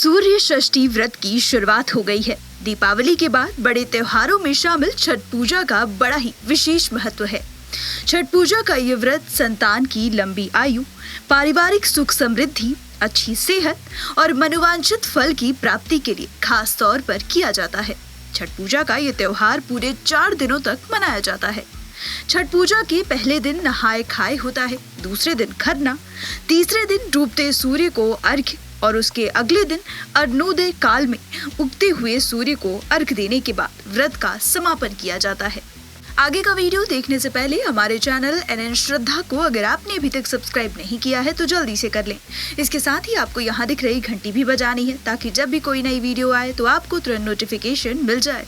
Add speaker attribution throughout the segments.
Speaker 1: सूर्य षष्ठी व्रत की शुरुआत हो गई है। दीपावली के बाद बड़े त्योहारों में शामिल छठ पूजा का बड़ा ही विशेष महत्व है। छठ पूजा का ये व्रत संतान की लंबी आयु, पारिवारिक सुख समृद्धि, अच्छी सेहत और मनोवांछित फल की प्राप्ति के लिए खास तौर पर किया जाता है। छठ पूजा का ये त्योहार पूरे 4 दिनों तक मनाया जाता है। छठ पूजा के पहले दिन नहाए खाए होता है, दूसरे दिन खरना, तीसरे दिन डूबते सूर्य को अर्घ्य और उसके अगले दिन अरुणोदय काल में उगते हुए सूर्य को अर्घ्य देने के बाद व्रत का समापन किया जाता है। आगे का वीडियो देखने से पहले हमारे चैनल NN श्रद्धा को अगर आपने अभी तक सब्सक्राइब नहीं किया है तो जल्दी से कर लें। इसके साथ ही आपको यहाँ दिख रही घंटी भी बजानी है ताकि जब भी कोई नई वीडियो आए तो आपको तुरंत नोटिफिकेशन मिल जाए।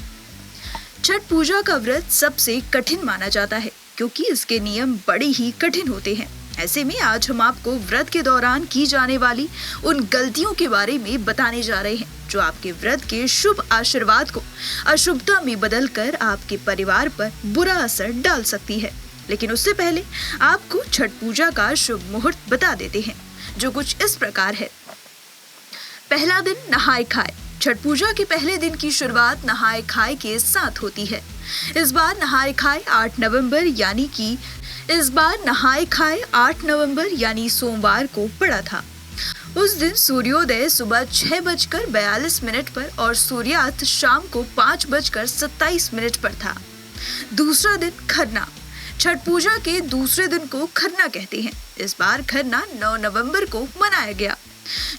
Speaker 1: छठ पूजा का व्रत सबसे कठिन माना जाता है क्योंकि इसके नियम बड़े ही कठिन होते हैं। ऐसे में आज हम आपको व्रत के दौरान की जाने वाली उन गलतियों के बारे में बताने जा रहे हैं जो आपके व्रत के शुभ आशीर्वाद को अशुभता में बदलकर आपके परिवार पर बुरा असर डाल सकती है। लेकिन उससे पहले आपको छठ पूजा का शुभ मुहूर्त बता देते हैं जो कुछ इस प्रकार है। पहला दिन नहाए खाए। छठ पूजा के पहले दिन की शुरुआत नहाए खाए के साथ होती है। इस बार नहाए खाए 8 नवंबर यानी सोमवार को पड़ा था। उस दिन सूर्योदय सुबह 6:42 पर और सूर्यास्त शाम को 5:27 पर था। दूसरा दिन खरना। छठ पूजा के दूसरे दिन को खरना कहते हैं। इस बार खरना 9 नवंबर को मनाया गया।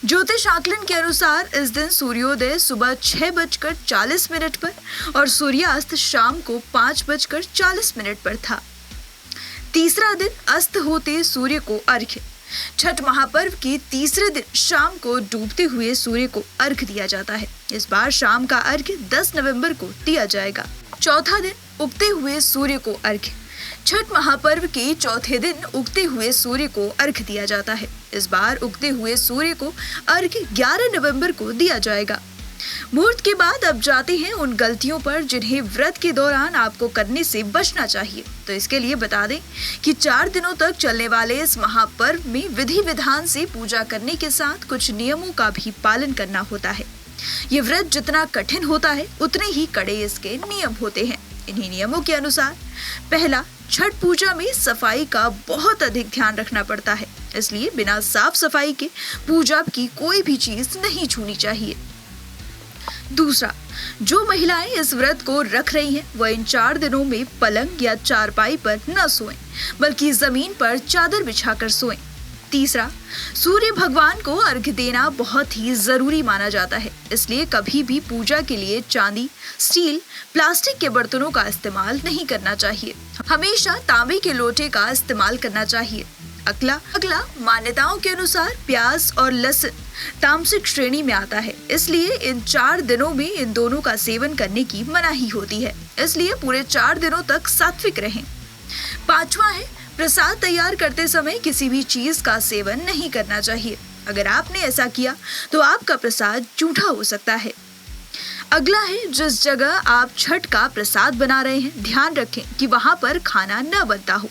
Speaker 1: ज्योतिष आकलन के अनुसार इस दिन सूर्योदय सुबह 6:40 पर और सूर्यास्त शाम को 5:40 पर था। तीसरा दिन अस्त होते सूर्य को अर्घ्य। छठ महापर्व के तीसरे दिन शाम को डूबते हुए सूर्य को अर्घ्य दिया जाता है। इस बार शाम का अर्घ्य 10 नवंबर को दिया जाएगा। चौथा दिन उगते हुए सूर्य को अर्घ्य। छठ महापर्व के चौथे दिन उगते हुए सूर्य को अर्घ्य दिया जाता है। इस बार उगते हुए सूर्य को अर्घ्य 11 नवंबर को दिया जाएगा। मुहूर्त के बाद अब जाते हैं उन गलतियों पर जिन्हें व्रत के दौरान आपको करने से बचना चाहिए। तो इसके लिए बता दें कि 4 दिनों तक चलने वाले इस महापर्व में विधि विधान से पूजा करने के साथ कुछ नियमों का भी पालन करना होता है। ये व्रत जितना कठिन होता है उतने ही कड़े इसके नियम होते हैं। इन्हीं नियमों के अनुसार पहला, छठ पूजा में सफाई का बहुत अधिक ध्यान रखना पड़ता है, इसलिए बिना साफ सफाई के पूजा की कोई भी चीज नहीं छूनी चाहिए। दूसरा, जो महिलाएं इस व्रत को रख रही हैं, वह इन 4 दिनों में पलंग या चारपाई पर न सोएं, बल्कि जमीन पर चादर बिछाकर सोएं। तीसरा, सूर्य भगवान को अर्घ्य देना बहुत ही जरूरी माना जाता है, इसलिए कभी भी पूजा के लिए चांदी, स्टील, प्लास्टिक के बर्तनों का इस्तेमाल नहीं करना चाहिए। हमेशा तांबे के लोटे का इस्तेमाल करना चाहिए। अगला, मान्यताओं के अनुसार प्याज और लहसुन तामसिक श्रेणी में आता है, इसलिए इन 4 दिनों में इन दोनों का सेवन करने की मनाही होती है, इसलिए पूरे 4 दिनों तक सात्विक रहें। पांचवा है, प्रसाद तैयार करते समय किसी भी चीज का सेवन नहीं करना चाहिए। अगर आपने ऐसा किया तो आपका प्रसाद झूठा हो सकता है। अगला है, जिस जगह आप छठ का प्रसाद बना रहे हैं, ध्यान रखें कि वहां पर खाना न बनता हो।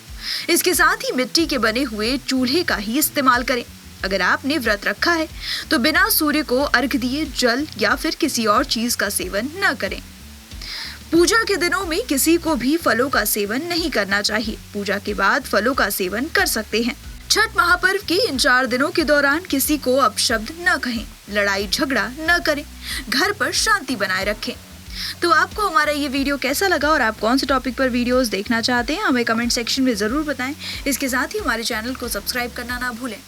Speaker 1: इसके साथ ही मिट्टी के बने हुए चूल्हे का ही इस्तेमाल करें। अगर आपने व्रत रखा है तो बिना सूर्य को अर्घ्य दिए जल या फिर किसी और चीज का सेवन न करें। पूजा के दिनों में किसी को भी फलों का सेवन नहीं करना चाहिए। पूजा के बाद फलों का सेवन कर सकते हैं। छठ महापर्व के इन 4 दिनों के दौरान किसी को अपशब्द न कहें, लड़ाई झगड़ा न करें, घर पर शांति बनाए रखें। तो आपको हमारा ये वीडियो कैसा लगा और आप कौन से टॉपिक पर वीडियोस देखना चाहते हैं, हमें कमेंट सेक्शन में जरूर बताएं। इसके साथ ही हमारे चैनल को सब्सक्राइब करना ना भूलें।